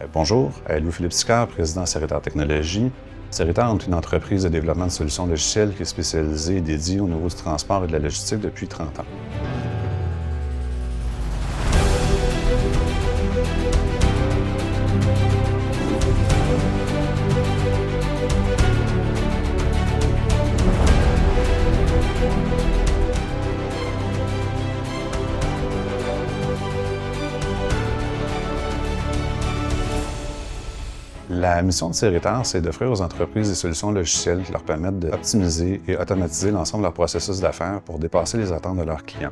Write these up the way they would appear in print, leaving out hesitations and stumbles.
Bonjour, Louis-Philippe Sicard, président Seritar Technologies. Seritar est une entreprise de développement de solutions logicielles qui est spécialisée et dédiée au niveau du transport et de la logistique depuis 30 ans. La mission de Seritar, c'est d'offrir aux entreprises des solutions logicielles qui leur permettent d'optimiser et automatiser l'ensemble de leur processus d'affaires pour dépasser les attentes de leurs clients.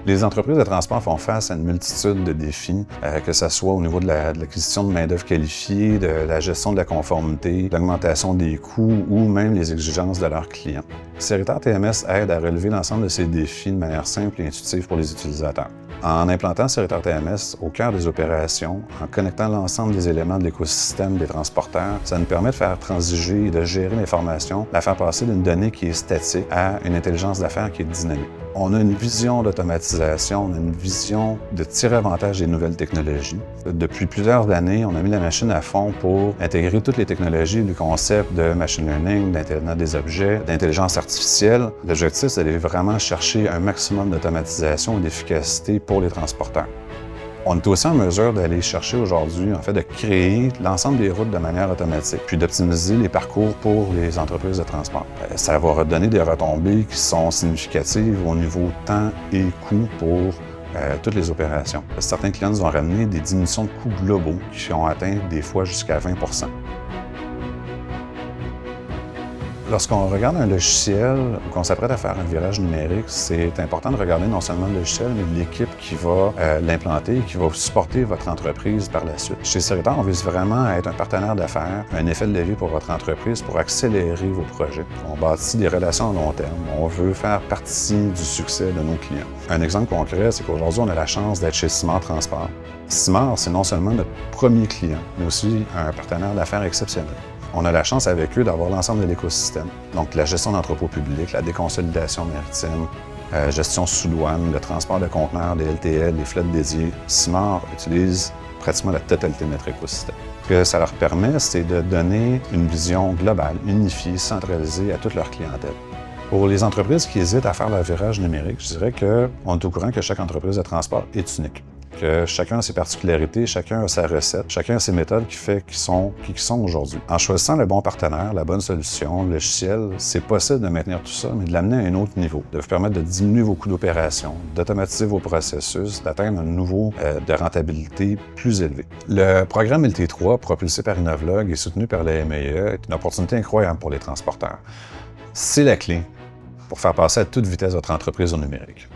Les entreprises de transport font face à une multitude de défis, que ce soit au niveau de l'acquisition de main-d'œuvre qualifiée, de la gestion de la conformité, de l'augmentation des coûts ou même les exigences de leurs clients. Seritar TMS aide à relever l'ensemble de ces défis de manière simple et intuitive pour les utilisateurs. En implantant Seritar TMS au cœur des opérations, en connectant l'ensemble des éléments de l'écosystème des transporteurs, ça nous permet de faire transiger et de gérer l'information, de la faire passer d'une donnée qui est statique à une intelligence d'affaires qui est dynamique. On a une vision d'automatisation, on a une vision de tirer avantage des nouvelles technologies. Depuis plusieurs années, on a mis la machine à fond pour intégrer toutes les technologies du concept de machine learning, d'Internet des objets, d'intelligence artificielle. L'objectif, c'est d'aller vraiment chercher un maximum d'automatisation et d'efficacité pour les transporteurs. On est aussi en mesure d'aller chercher aujourd'hui, en fait, de créer l'ensemble des routes de manière automatique, puis d'optimiser les parcours pour les entreprises de transport. Ça va redonner des retombées qui sont significatives au niveau temps et coût pour toutes les opérations. Certains clients nous ont ramené des diminutions de coûts globaux qui ont atteint des fois jusqu'à 20 %. Lorsqu'on regarde un logiciel ou qu'on s'apprête à faire un virage numérique, c'est important de regarder non seulement le logiciel, mais l'équipe qui va l'implanter et qui va supporter votre entreprise par la suite. Chez Seritar, on vise vraiment à être un partenaire d'affaires, un effet de levier pour votre entreprise pour accélérer vos projets. On bâtit des relations à long terme. On veut faire partie du succès de nos clients. Un exemple concret, c'est qu'aujourd'hui, on a la chance d'être chez Simard Transport. Simard, c'est non seulement notre premier client, mais aussi un partenaire d'affaires exceptionnel. On a la chance avec eux d'avoir l'ensemble de l'écosystème. Donc, la gestion d'entrepôts publics, la déconsolidation maritime, gestion sous douane, le transport de conteneurs, des LTL, des flottes dédiées. Simard utilise pratiquement la totalité de notre écosystème. Ce que ça leur permet, c'est de donner une vision globale, unifiée, centralisée à toute leur clientèle. Pour les entreprises qui hésitent à faire leur virage numérique, je dirais qu'on est au courant que chaque entreprise de transport est unique. Que chacun a ses particularités, chacun a sa recette, chacun a ses méthodes qui sont aujourd'hui. En choisissant le bon partenaire, la bonne solution, le logiciel, c'est possible de maintenir tout ça, mais de l'amener à un autre niveau, de vous permettre de diminuer vos coûts d'opération, d'automatiser vos processus, d'atteindre un niveau de rentabilité plus élevé. Le programme LT3, propulsé par Innovlog et soutenu par la MAE, est une opportunité incroyable pour les transporteurs. C'est la clé pour faire passer à toute vitesse votre entreprise au numérique.